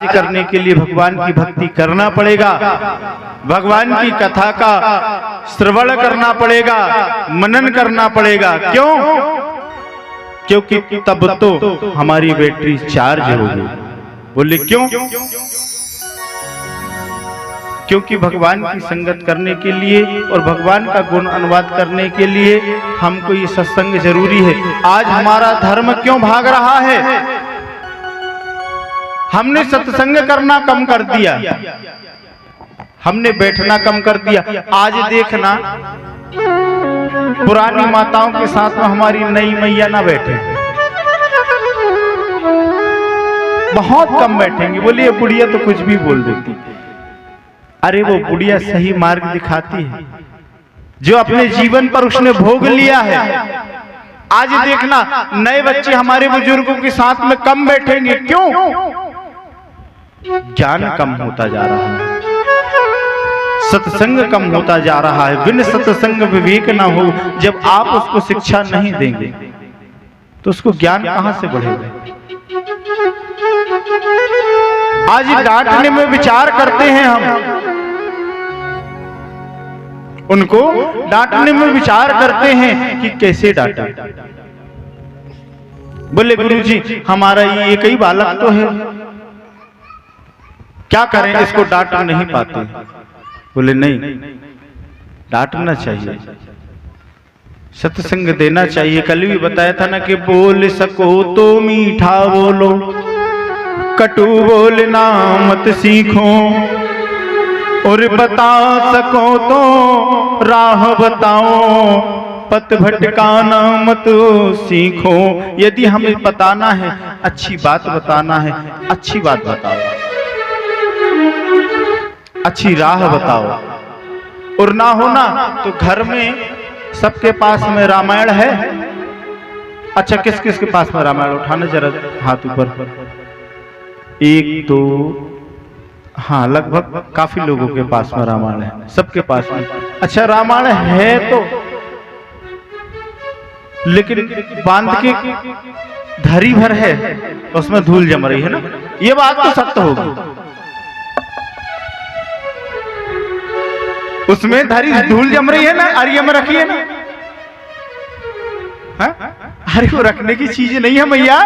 कार्य करने के लिए भगवान की भक्ति करना पड़ेगा, भगवान की कथा का श्रवण करना पड़ेगा, मनन करना पड़ेगा। क्यों? क्योंकि तब तो हमारी बैटरी चार्ज होगी। बोले क्यों? क्योंकि भगवान की संगत करने के लिए और भगवान का गुण अनुवाद करने के लिए हमको ये सत्संग जरूरी है। आज हमारा धर्म क्यों भाग रहा है? हमने सत्संग करना कम कर दिया, हमने बैठना कम कर दिया। आज देखना, पुरानी माताओं के साथ में हमारी नई मैया ना बैठे, बहुत कम बैठेंगे। बोलिए बुढ़िया तो कुछ भी बोल देती। अरे वो बुढ़िया सही मार्ग दिखाती है, जो अपने जीवन पर उसने भोग लिया है। आज देखना, नए बच्चे हमारे बुजुर्गों के साथ में कम बैठेंगे। क्यों? ज्ञान कम होता जा रहा है, सत्संग कम होता जा रहा है। बिन सत्संग विवेक ना हो। जब आप उसको शिक्षा नहीं देंगे तो उसको ज्ञान कहां से बढ़ेगा? आज डांटने में विचार करते हैं हम, उनको डांटने में विचार करते हैं कि कैसे डांटें। बोले गुरुजी हमारा ये एक ही बालक तो है, क्या करें, इसको डांट नहीं पाते। बोले नहीं, डांटना चाहिए, सत्संग देना चाहिए। कल भी बताया था ना कि बोल सको तो मीठा बोलो, कटु बोलना मत सीखो, और बता सको तो राह बताओ, पथ भटकाना मत सीखो। यदि हमें बताना है, अच्छी बात बताना है, अच्छी बात बताओ, अच्छी राह बताओ। और ना हो ना तो घर में सबके पास में रामायण है। अच्छा, किस किस के पास में रामायण? उठाना जरा हाथ ऊपर। एक दो, हाँ लगभग काफी लोगों के पास में रामायण है, सबके पास में। अच्छा रामायण है तो, लेकिन बांध के धरी भर है, उसमें धूल जम रही है ना, ये बात तो सत्य होगी। उसमें धरी धूल जम रही है ना, अरिया में रखी है ना। अरे वो रखने की चीज नहीं है मैया,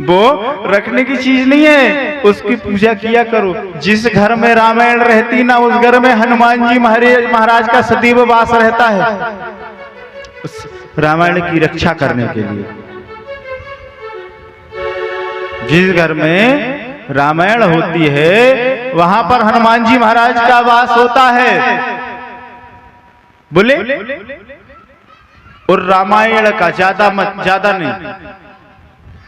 वो रखने की चीज नहीं है, उसकी पूजा किया करो। जिस घर में रामायण रहती ना, उस घर में हनुमान जी महाराज का सदैव वास रहता है, उस रामायण की रक्षा करने के लिए। जिस घर में रामायण होती है वहां पर हनुमान जी महाराज का वास होता है। बोले, और रामायण का ज्यादा नहीं,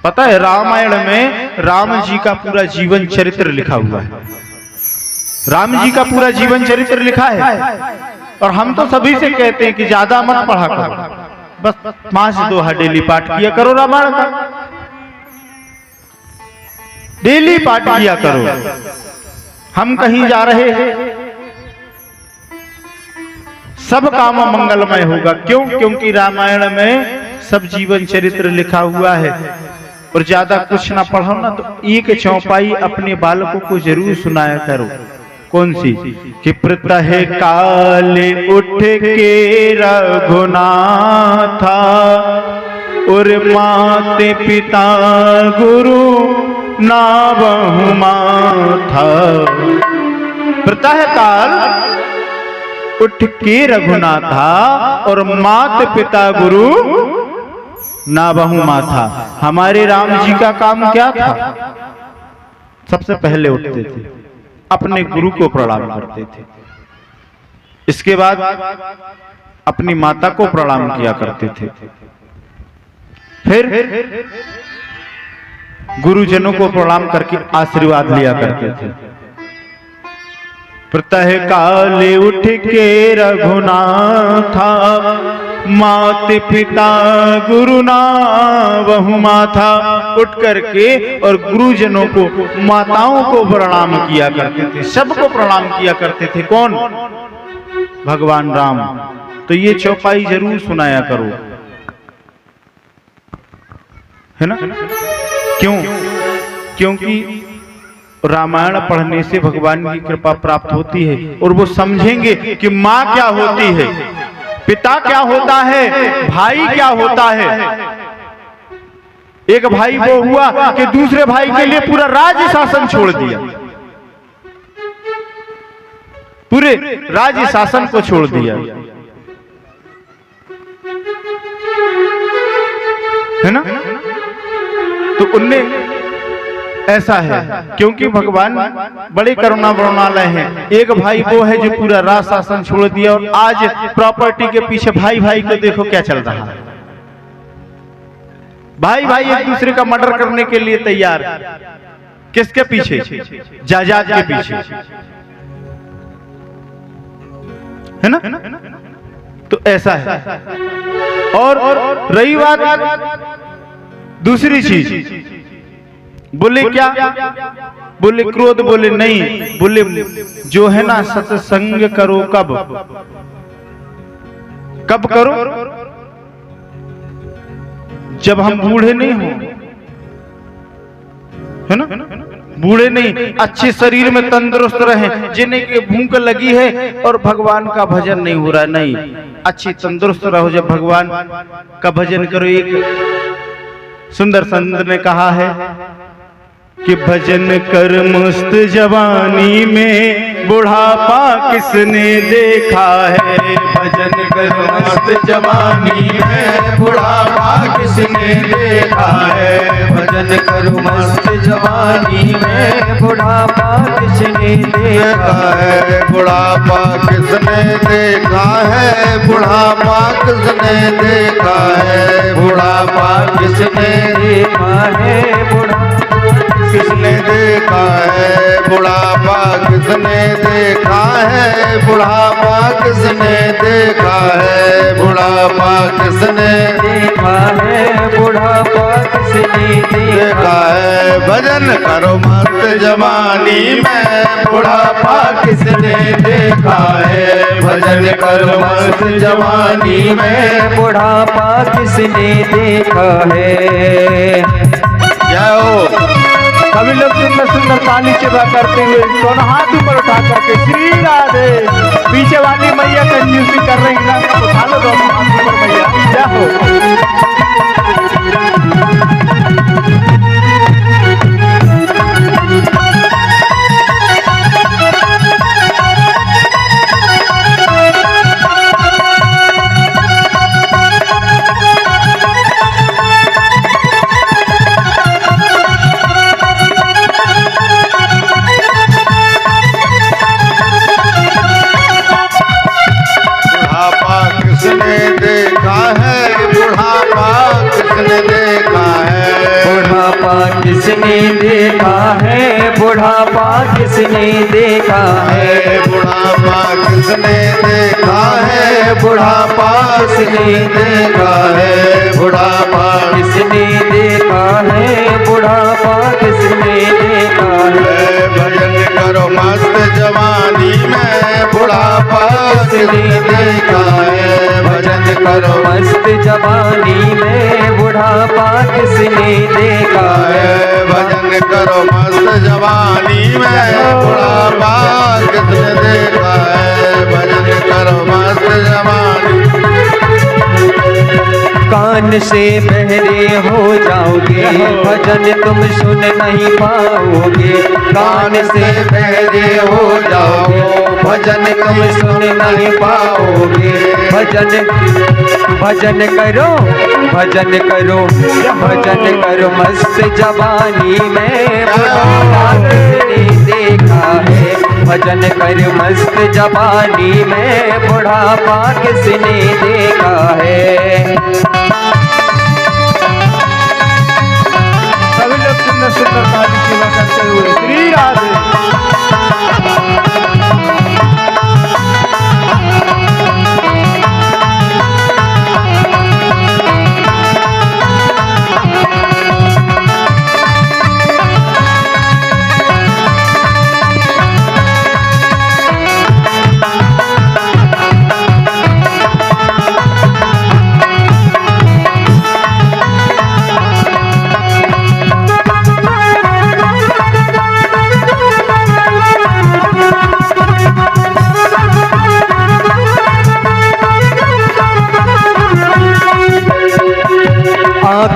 पता है रामायण में राम जी का पूरा जीवन चरित्र लिखा हुआ है। राम जी का पूरा जीवन चरित्र लिखा है। और हम तो सभी से कहते हैं कि ज्यादा मत पढ़ा करो, बस 5 दोहा डेली पाठ किया करो रामायण का, डेली पाठ किया करो। हम कहीं जा रहे हैं, सब काम मंगलमय होगा। क्यों? क्योंकि रामायण में सब जीवन चरित्र लिखा हुआ है। और ज्यादा कुछ ना पढ़ो ना तो एक चौपाई अपने बालकों को जरूर सुनाया करो। कौन सी? कि प्रतः काले उठ के रघुनाथ और माते पिता गुरु ना बहु माथा। प्रतः काल उठ के रघुनाथा और मात पिता गुरु ना बहु माथा। हमारे राम जी का काम क्या था? सबसे पहले उठते थे, अपने गुरु को प्रणाम करते थे, इसके बाद अपनी माता को प्रणाम किया करते थे, फिर गुरुजनों को प्रणाम करके आशीर्वाद लिया करते थे। प्रतः काले उठ के रघुनाथा मात पिता गुरु ना बहु माथा। उठ करके और गुरुजनों को, माताओं को प्रणाम किया करते थे, सबको प्रणाम किया करते थे। कौन? भगवान राम। तो ये चौपाई जरूर सुनाया करो, है ना? क्यों? क्योंकि रामायण पढ़ने से भगवान की कृपा प्राप्त होती है और वो समझेंगे कि माँ क्या होती है, पिता क्या होता है, भाई क्या होता है। एक भाई वो हुआ कि दूसरे भाई के लिए पूरा राज्य शासन छोड़ दिया, पूरे राज्य शासन को छोड़ दिया, है ना। तो उनने ऐसा है क्योंकि भगवान बड़े करुणा वरुणालय हैं। एक भाई वो है जो पूरा राज शासन छोड़ दिया और आज प्रॉपर्टी के पीछे भाई भाई को देखो क्या चल रहा है। भाई भाई एक दूसरे का मर्डर करने के लिए तैयार, किसके पीछे? जायदाद के पीछे, है ना। तो ऐसा है। और रही बात दूसरी चीज, बोले क्या? बोले क्रोध, बोले नहीं, बोले जो है ना सत्संग करो। कब कब करो? जब हम बूढ़े नहीं हो, है ना, बूढ़े नहीं, अच्छे शरीर में तंदुरुस्त रहे, जिन्हें की भूख लगी है और भगवान का भजन नहीं हो रहा, नहीं, अच्छी तंदुरुस्त रहो, जब भगवान का भजन करो। एक सुंदर संत ने कहा है कि भजन कर मस्त जवानी में बुढ़ापा किसने देखा है। भजन कर मस्त जवानी में बुढ़ापा किसने देखा है। भजन कर मस्त जवानी में बुढ़ापा किसने देखा है। बुढ़ापा किसने देखा है। बुढ़ापा किसने देखा है। बुढ़ापा किसने देखा है। किसने देखा है। बुढ़ापा किसने देखा है। बुढ़ापा किसने देखा है। बुढ़ापा किसने देखा है। बुढ़ापा किसने देखा है। भजन करो मस्त जवानी में बुढ़ापा किसने देखा है। भजन करो मस्त जवानी में बुढ़ापा किसने देखा है। जाओ सभी लोग सुंदर सुंदर ताली सेवा करते हुए दोनों हाथ ऊपर उठा करके श्री राधे। पीछे वाली मैया कंजूसी कर रही ना, उठा लो दोनों हाथ ऊपर मैया, जाओ। किसने देखा है। बुढ़ापा किसने देखा है। बुढ़ापा किसने देखा है। बुढ़ापा किसने देखा है। बुढ़ापा किसने देखा है। बुढ़ापा किसने देखा है। भजन करो मस्त जवानी में बुढ़ापा किसने देखा है। भजन करो मस्त जवानी में बुढ़ापा किसने देखा है। भजन करो मस्त जवानी में बुढ़ापा किसने देखा है। भजन करो मस्त जवानी। कान से बहरे हो जाओगे, भजन तुम सुन नहीं पाओगे। कान से बहरे हो जाओगे, भजन तुम सुन नहीं पाओगे। भजन भजन करो, भजन करो, भजन करो मस्त जवानी में बुढ़ापा किसने देखा है। भजन कर मस्त जवानी में बुढ़ापा किसने देखा है। सभी लोग सुंदर सुंदर ताली सेवा करते हुए श्री राधे।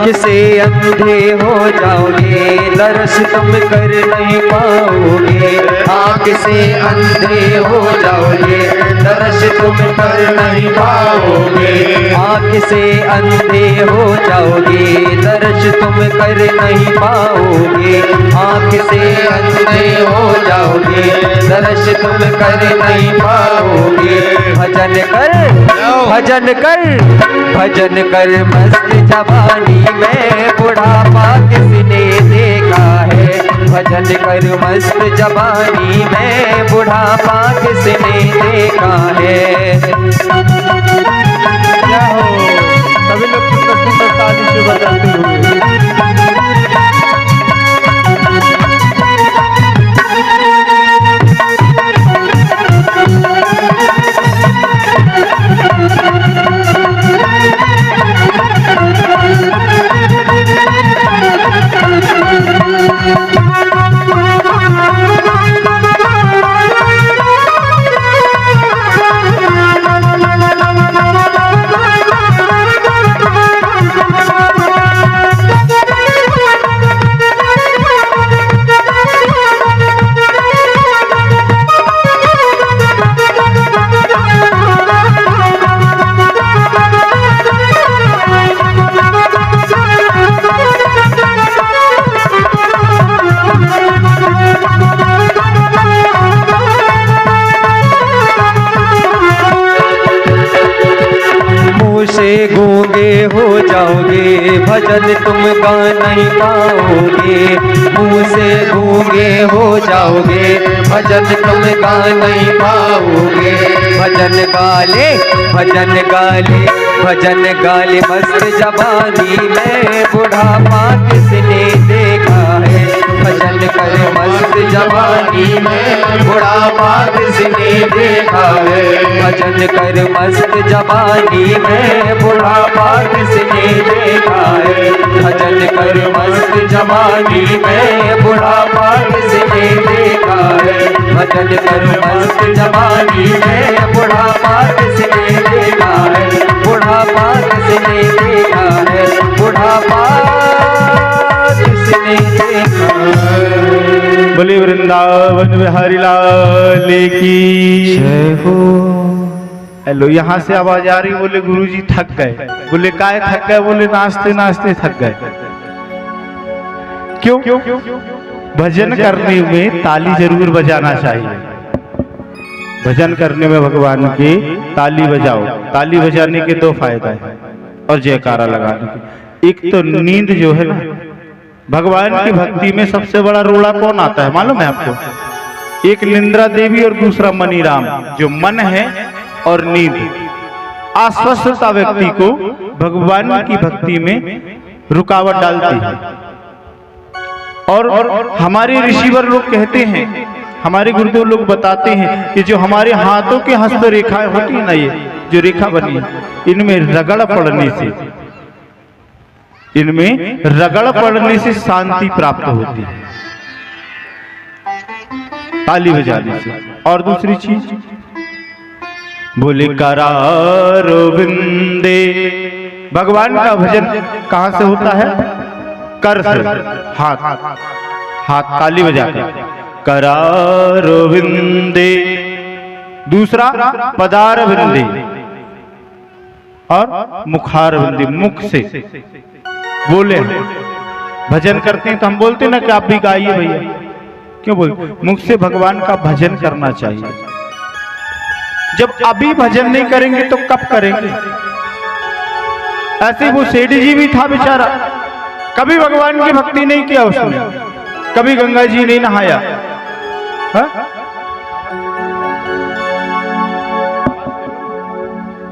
आँख से अंधे हो जाओगे, दर्श तुम कर नहीं पाओगे। आँख से अंधे हो जाओगे, दर्श तुम कर नहीं पाओगे। आँख से अंधे हो जाओगे, दर्श तुम कर नहीं पाओगे। आँख से अंधे हो जाओगे, दर्श तुम कर नहीं पाओगे। भजन कर, भजन कर, भजन कर मस्त जवानी में, बुढ़ापा किसने देखा है। भजन कर मस्त जवानी में, बुढ़ापा किसने देखा है। क्या हो, सभी लोग सुंदर सुंदर ताली से बजाते हुए। गूंगे हो जाओगे, भजन तुम गा नहीं पाओगे। मुँह से गूंगे हो जाओगे, भजन तुम गा नहीं पाओगे। भजन गाले, भजन गाले, भजन गाले मस्त जवानी में, बुढ़ापा किसने देखा है। भजन कर मस्त जवानी में, बुढ़ापा किसने देखा है। भजन कर मस्त जवानी में, बुढ़ापा किसने देखा है। भजन कर मस्त जवानी में, बुढ़ापा किसने देखा है। भजन कर मस्त जवानी में, बुढ़ापा किसने देखा है। बुढ़ापा किसने देखा है। बुढ़ापा किसने देखा है। बोले वृंदावन बिहारी लाल की जय हो। हेलो, यहाँ से आवाज आ रही, बोले गुरुजी थक गए। बोले काय थक गए? बोले नाचते नाचते थक गए। क्यों? भजन करने में ताली जरूर बजाना चाहिए। भजन करने में भगवान की ताली बजाओ। ताली बजाने के दो फायदा है और जयकारा लगाने के। एक तो नींद जो है ना, भगवान की भक्ति में सबसे बड़ा रोड़ा कौन आता है मालूम है आपको? एक निंद्रा देवी और दूसरा मनीराम। जो मन है और नींद, अस्वस्थता व्यक्ति को भगवान की भक्ति में रुकावट डालती है। और हमारे ऋषिवर लोग कहते हैं, हमारे गुरुदेव लोग बताते हैं कि जो हमारे हाथों के हस्त रेखाएं होती है ना, ये जो रेखा बनी है, इनमें रगड़ पड़ने से, इनमें रगड़ पड़ने से शांति प्राप्त होती है, ताली बजाने से। और दूसरी चीज, बोले करारो विंदे। भगवान का भजन कहां से होता है? कर से, हाथ, हाथ ताली बजाकर। करारो विंदे। दूसरा पदार विंदे और मुखार विंदे, मुख से बोले। भजन करते हैं तो हम बोलते ना कि आप भी गाइए भैया, क्यों बोलते? मुख से भगवान का भजन करना चाहिए। जब अभी भजन नहीं करेंगे तो कब करेंगे? ऐसे वो सेठ जी भी था बेचारा, कभी भगवान की भक्ति नहीं किया उसने, कभी गंगा जी नहीं नहाया,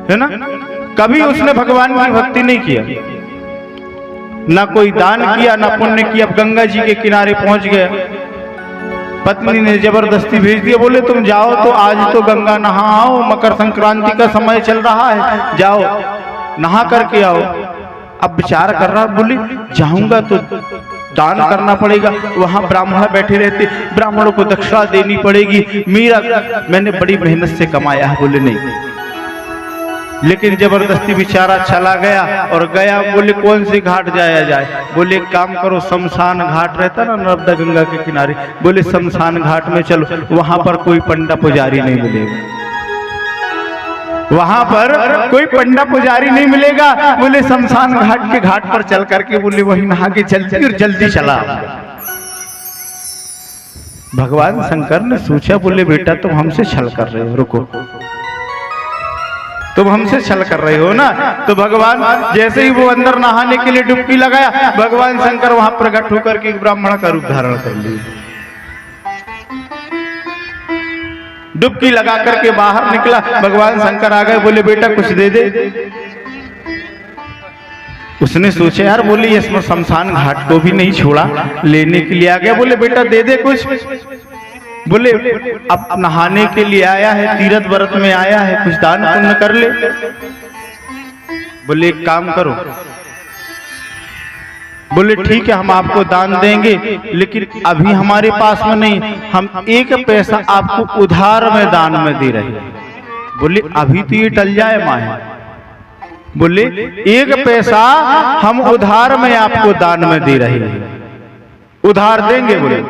है ना? कभी उसने भगवान की भक्ति नहीं किया, ना कोई दान किया, ना पुण्य किया। अब गंगा जी के किनारे पहुंच गया, पत्नी ने जबरदस्ती भेज दिया, बोले तुम जाओ तो आज तो गंगा नहाओ, मकर संक्रांति का समय चल रहा है, जाओ नहा करके आओ। अब विचार कर रहा, बोली जाऊंगा तो दान करना पड़ेगा, वहां ब्राह्मण बैठे रहते, ब्राह्मणों को दक्षिणा देनी पड़ेगी, मेरा मैंने बड़ी मेहनत से कमाया है। बोले नहीं, लेकिन जबरदस्ती बेचारा चला गया और गया। बोले कौन सी घाट जाया जाए? बोले एक काम करो, शमशान घाट रहता ना नर्मदा गंगा के किनारे, बोले शमशान घाट में चलो, वहां पर कोई पंडा पुजारी नहीं मिलेगा, वहां पर कोई पंडा पुजारी नहीं मिलेगा। बोले शमशान घाट के घाट पर चल करके बोले वहीं नहा के जल्दी और जल्दी चला। भगवान शंकर ने सोचा, बोले बेटा तुम हमसे छल कर रहे हो, रुको, तुम हमसे छल कर रहे हो ना। तो भगवान जैसे ही वो अंदर नहाने के लिए डुबकी लगाया, भगवान शंकर वहां प्रकट होकर के ब्राह्मण का रूप धारण कर लिया। डुबकी लगा करके बाहर निकला, भगवान शंकर आ गए, बोले बेटा कुछ दे दे। उसने सोचा यार, बोले इसमें शमशान घाट को भी नहीं छोड़ा, लेने के लिए आ गया। बोले बेटा दे दे कुछ। बोले अब नहाने के लिए आया है, तीर्थ व्रत में आया है, कुछ दान पुण्य कर ले। बोले एक काम करो, बोले ठीक है हम आपको दान देंगे, लेकिन अभी हमारे पास में नहीं, हम 1 पैसा आपको उधार में दान में दे रहे हैं। बोले अभी तो ये टल जाए माए। बोले 1 पैसा हम उधार में आपको दान में दे रहे हैं, उधार देंगे। बोले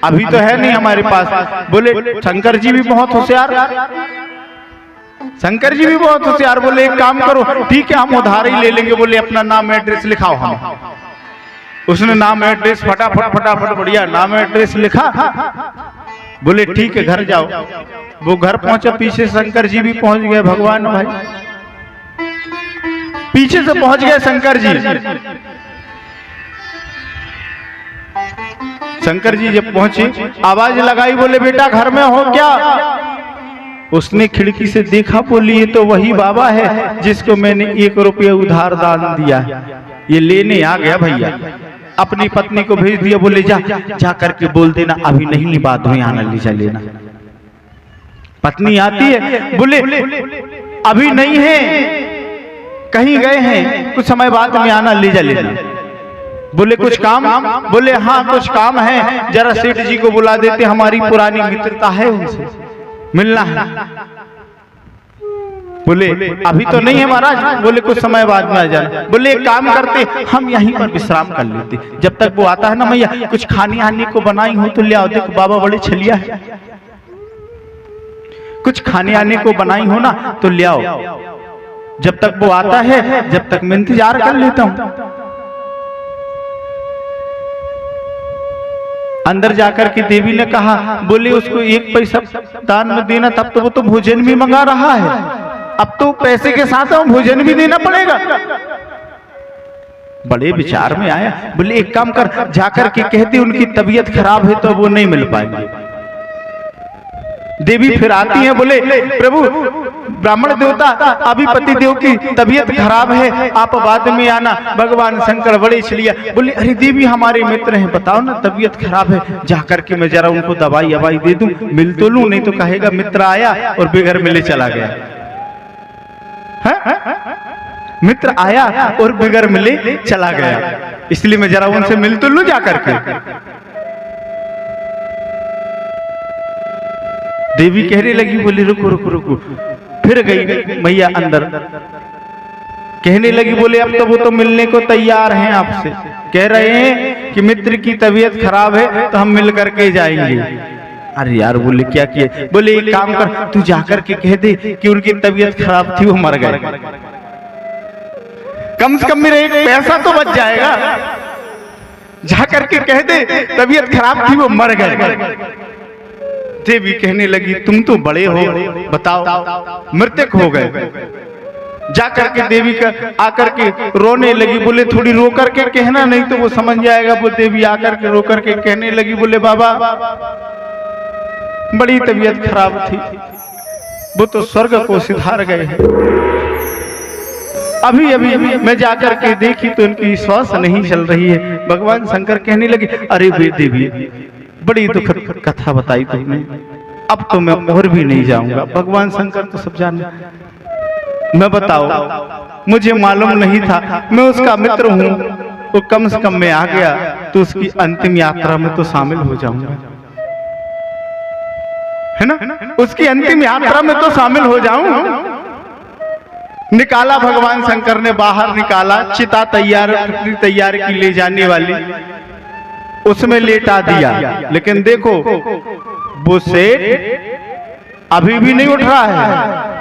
अभी तो है नहीं हमारे पास। बोले शंकर जी भी बहुत होशियार, शंकर जी भी बहुत होशियार। बोले एक काम करो, ठीक है हम उधार ही ले लेंगे। बोले अपना नाम एड्रेस लिखाओ हम। उसने नाम एड्रेस फटाफट बढ़िया नाम एड्रेस लिखा। बोले ठीक है घर जाओ। वो घर पहुंचा, पीछे शंकर जी भी पहुंच गए। भगवान भाई पीछे से पहुंच गए शंकर जी। शंकर जी जब पहुंचे, आवाज लगाई, बोले बेटा घर में हो क्या? उसने खिड़की से देखा, बोली ये तो वही बाबा है जिसको मैंने 1 रुपया उधार दान दिया, ये लेने आ गया भैया। अपनी पत्नी को भेज दिया, बोले जा करके बोल देना अभी नहीं, बाद में आना ले जा लेना। पत्नी आती है, बोले अभी नहीं है, कहीं गए हैं, कुछ समय बाद में आना ले जा लेना। बोले कुछ काम? बोले हाँ कुछ काम है, जरा सेठ जी को बुला देते, हमारी पुरानी मित्रता है, उनसे मिलना है। बोले अभी तो नहीं है महाराज। बोले कुछ समय बाद में आ जाना। बोले एक काम करते, हम यहीं पर विश्राम कर लेते, जब तक वो आता है ना मैया, कुछ खाने आने को बनाई हो तो ले आओ। देखो बाबा बड़े छलिया है, कुछ खाने आने को बनाई हो ना तो ले आओ। जब तक वो आता है, जब तक मैं इंतजार कर लेता हूं। अंदर जाकर के देवी ने कहा, बोले उसको 1 पैसा दान में देना, तब तो वो तो भोजन भी मंगा रहा है, अब तो पैसे के साथ हम भोजन भी देना पड़ेगा। बड़े विचार में आया। बोले एक काम कर, जाकर के कहते उनकी तबीयत खराब है तो वो नहीं मिल पाएंगे। देवी फिर आती है, बोले प्रभु ब्राह्मण देवता अभी पति देव की तबीयत खराब है, आप बाद में आना। भगवान शंकर बड़े छलिया, बोले अरे देवी हमारे मित्र हैं, बताओ ना तबीयत खराब है, जाकर के मैं जरा उनको दवाई अवाई दे दूं, मिल तो लूं, नहीं तो कहेगा मित्र आया और बेघर मिले चला गया। मित्र आया और बेघर मिले चला गया, इसलिए मैं जरा उनसे मिल तो लूं जाकर के। देवी कहने लगी, बोली रुको रुको रुको। फिर गई मैया अंदर, कहने लगी, बोले अब तो वो तो मिलने को तैयार हैं आपसे, कह रहे हैं कि मित्र की तबीयत खराब है तो हम मिल करके जाएंगे। अरे यार, बोले क्या किए? बोले एक काम कर, तू जाकर के कह दे कि उनकी तबीयत खराब थी, वो मर गए, कम से कम मेरा 1 पैसा तो बच जाएगा। जाकर के कह दे तबीयत खराब थी, वो मर गए। देवी कहने लगी, तुम तो बड़े हो, बताओ मृतक हो गए। जाकर के देवी का आकर के रोने लगी। बोले थोड़ी रो करके कहना, नहीं तो वो समझ जाएगा। वो देवी आकर के रो करके कहने लगी, बोले बाबा बड़ी तबीयत खराब थी, वो तो स्वर्ग को सिधार गए हैं। अभी अभी मैं जाकर के देखी तो उनकी श्वास नहीं चल रही है। भगवान शंकर कहने लगे, अरे देवी बड़ी दुखद कथा बताई तुमने, अब तो मैं और भी नहीं जाऊंगा। भगवान शंकर तो सब जाने, मैं बताओ मुझे मालूम नहीं था, मैं उसका मित्र हूँ, वो कम से कम मैं आ गया तो उसकी अंतिम यात्रा में तो शामिल हो जाऊंगा, है ना, उसकी अंतिम यात्रा में तो शामिल हो जाऊं। निकाला भगवान शंकर ने बाहर निकाला, चिता तैयार की ले जाने वाली, उसमें लेटा दिया। लेकिन देखो वो सेठ अभी भी नहीं उठ रहा है।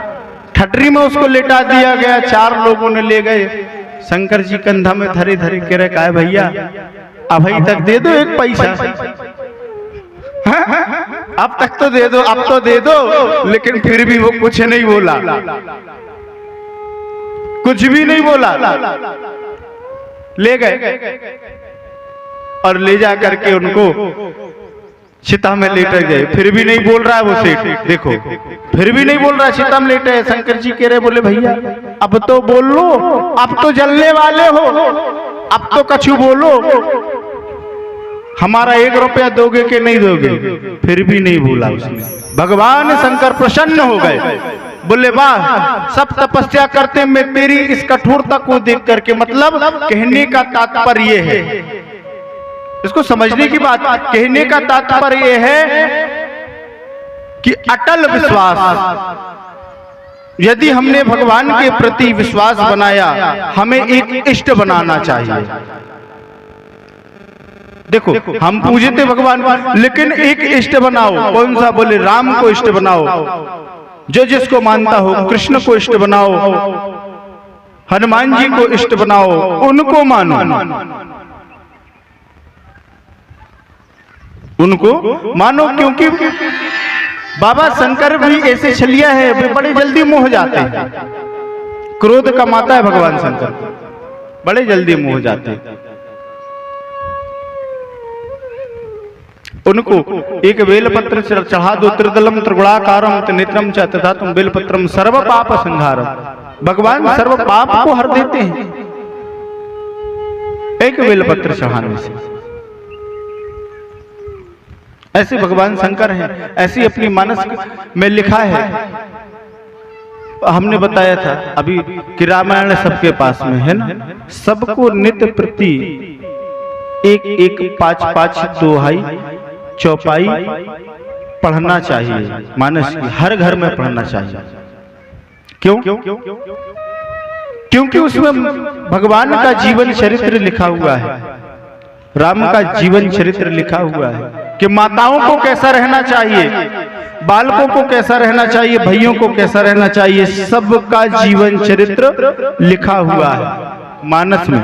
ठटरी में उसको लेटा दिया गया, 4 लोगों ने ले गए। शंकर जी कंधा में धरे धरे कह रहे, काय भैया अभी तक दे दो 1 पैसा, अब तक तो दे दो, अब तो दे दो। लेकिन फिर भी वो कुछ नहीं बोला, कुछ भी नहीं बोला। ले गए और ले जा करके उनको चिता में लेटे गए। फिर भी नहीं बोल रहा है वो सेठ, देखो फिर भी नहीं बोल रहा, चिता में लेटे है। शंकर जी कह रहे, बोले भैया अब तो बोल लो, अब तो जलने वाले हो, अब तो कछु बोलो, हमारा 1 रुपया दोगे कि नहीं दोगे? फिर भी नहीं बोला उसने। भगवान शंकर प्रसन्न हो गए, बोले वाह, सब तपस्या करते मैं तेरी इस कठोरता को देख करके, मतलब कहने का तात्पर्य है, इसको समझने की बात, कहने का तात्पर्य है कि अटल विश्वास, यदि हमने भगवान के प्रति विश्वास बनाया, हमें एक इष्ट बनाना चाहिए। देखो हम पूजते भगवान, लेकिन एक इष्ट बनाओ। कौन सा? बोले राम को इष्ट बनाओ, जो जिसको मानता हो। कृष्ण को इष्ट बनाओ, हनुमान जी को इष्ट बनाओ, उनको मानो, उनको मानो। क्योंकि बाबा शंकर भी ऐसे छलिया है, वे बड़े जल्दी मोह जाते हैं। क्रोध का माता है भगवान शंकर, बड़े जल्दी मोह जाते हैं। उनको एक बेलपत्र चढ़ा दो, त्रिदलम त्रिगुणाकारम नेत्रम च तथा तुम बेलपत्रम सर्व पाप संहारम। भगवान सर्व पाप को हर देते हैं एक बेलपत्र चढ़ाने से। ऐसे भगवान शंकर हैं, ऐसी अपनी मानस में लिखा है। हमने बताया था अभी कि रामायण सबके पास में है ना, सबको नित्य प्रति 1-1 5-5 दोहाई चौपाई पढ़ना चाहिए। मानस की हर घर में पढ़ना चाहिए। क्यों? क्योंकि उसमें भगवान का जीवन चरित्र लिखा हुआ है, राम का जीवन चरित्र लिखा हुआ है कि माताओं को कैसा रहना चाहिए, बालकों को कैसा रहना चाहिए, भाइयों को कैसा रहना चाहिए, सबका जीवन चरित्र लिखा हुआ है मानस में।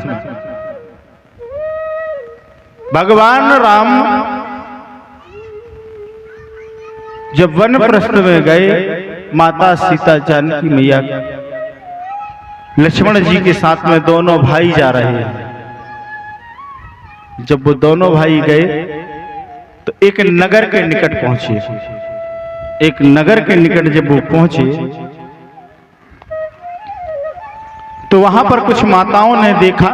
भगवान राम जब वन प्रस्थ में गए, माता सीता जानकी मैया लक्ष्मण जी के साथ में दोनों भाई जा रहे हैं। जब वो दोनों भाई गए तो एक नगर के निकट पहुंचे। एक नगर के निकट जब वो पहुंचे तो वहां पर कुछ माताओं ने देखा,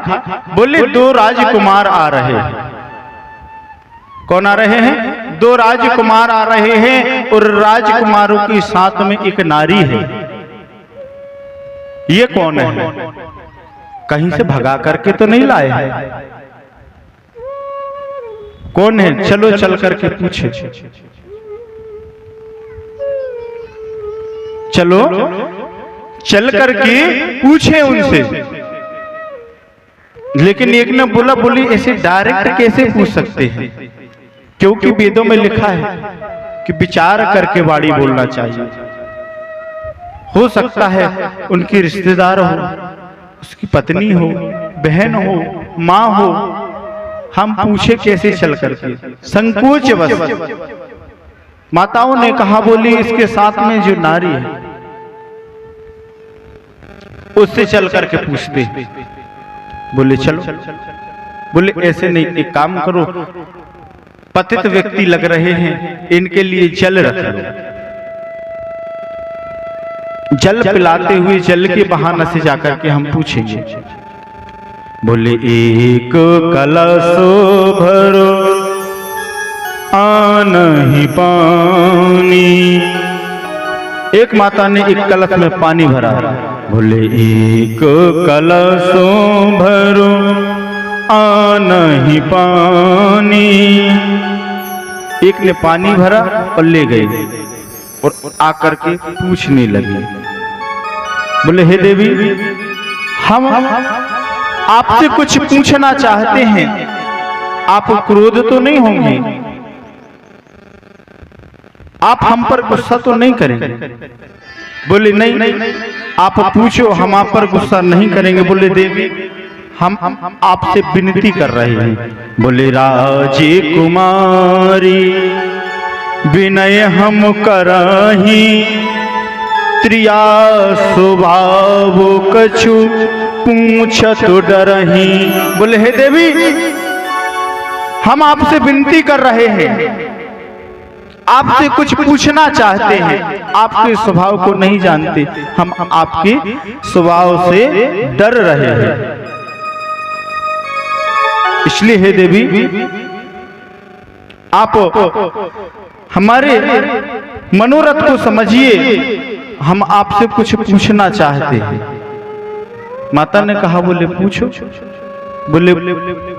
बोले 2 राजकुमार आ रहे हैं। कौन आ रहे हैं? 2 राजकुमार आ रहे हैं और राजकुमारों के साथ में एक नारी है। ये कौन है? कहीं से भगा करके तो नहीं लाए हैं? कौन है? चलो चल करके पूछे। चलो चल करके पूछे उनसे। लेकिन एक ने बोला, बोली ऐसे डायरेक्ट कैसे पूछ सकते हैं? क्योंकि वेदों में लिखा है कि विचार करके वाणी बोलना चाहिए। हो सकता है उनकी रिश्तेदार हो, उसकी पत्नी हो, बहन हो, माँ हो, हम पूछे कैसे चल करके? संकोच बस माताओं ने कहा, बोली इसके साथ में जो नारी है उससे चल करके पूछते। बोले चलो। बोले ऐसे नहीं, एक काम करो, पतित व्यक्ति लग रहे हैं, इनके लिए जल रख लो। जल पिलाते हुए जल के बहाने से जाकर के हम पूछेंगे। बोले एक कलशो भरो आनहि पानी। एक माता ने एक कलश में पानी भरा। बोले एक कलशो भरो आनहि पानी। एक ने पानी भरा और ले गए और आकर के पूछने लगे। बोले हे देवी, हम आपसे कुछ पूछना चाहते हैं, आप क्रोध तो नहीं होंगे, आप हम पर गुस्सा तो नहीं करेंगे? बोले नहीं, आप पूछो, हम आप पर गुस्सा नहीं करेंगे। बोले देवी, हम आपसे विनती कर रहे हैं। बोले राजे कुमारी विनय हम करही, त्रिया स्वभाव कछु पूछत डरही। बोले हे देवी, हम आपसे विनती कर रहे हैं, आपसे कुछ पूछना चाहते हैं, आपके स्वभाव को नहीं जानते, हम आपके स्वभाव से डर रहे हैं। इसलिए हे देवी, आप हमारे मनोरथ को समझिए, हम आपसे कुछ पूछना चाहते हैं। माता ने कहा, बोले पूछो। बोले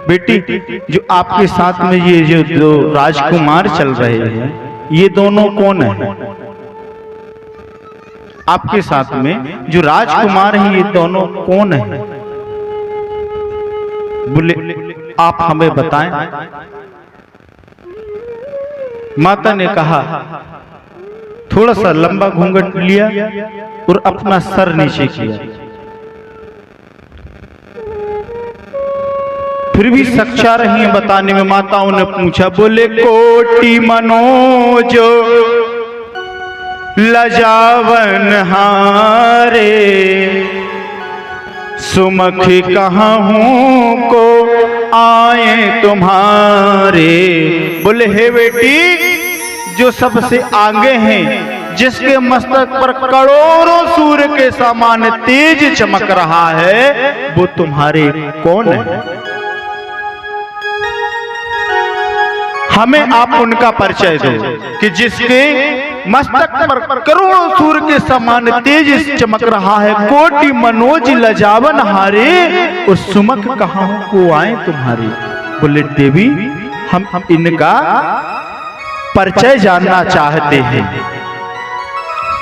बेटी, जो आपके साथ में ये जो दो राजकुमार चल रहे हैं, ये दोनों कौन है? आपके साथ में जो राजकुमार हैं, ये दोनों कौन है? बोले आप हमें बताएं। माता ने कहा, थोड़ा सा लंबा घूंघट लिया और अपना सर नीचे किया, फिर भी सच्चा रही है बताने में। माताओं ने पूछा, बोले कोटि मनोज लजावन हारे, सुमुख कहूं को आए तुम्हारे। बोले हे बेटी, जो सबसे आगे हैं, जिसके मस्तक पर करोड़ों सूर्य के समान तेज चमक रहा है, वो तुम्हारे कौन है? हमें आप उनका परिचय दो कि जिसके मस्तक पर करोड़ों सूर्य के समान तेज चमक रहा है, कोटि मनोज लजावन हारे, और सुमुख कहाँ को आए तुम्हारे। बोले देवी, हम इनका परिचय जानना चाहते हैं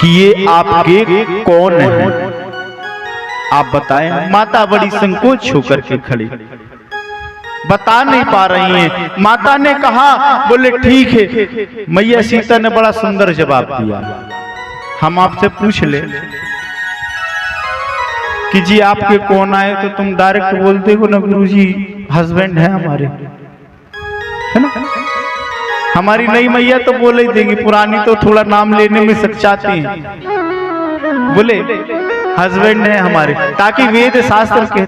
कि ये आपके कौन हैं, आप बताएं। माता बड़ी संकोच होकर के खड़ी, बता नहीं पा रही हैं। माता ने कहा, बोले ठीक है। मैया सीता ने बड़ा सुंदर जवाब दिया, हम आपसे पूछ ले कि जी आपके कौन आए, तो तुम डायरेक्ट बोलते हो ना, गुरुजी हस्बैंड है हमारे, है ना। हमारी नई मैया तो बोले ही देंगी, पुरानी तो थोड़ा नाम लेने में सच्चाती हैं। बोले हस्बैंड है हमारे, ताकि वेद शास्त्र के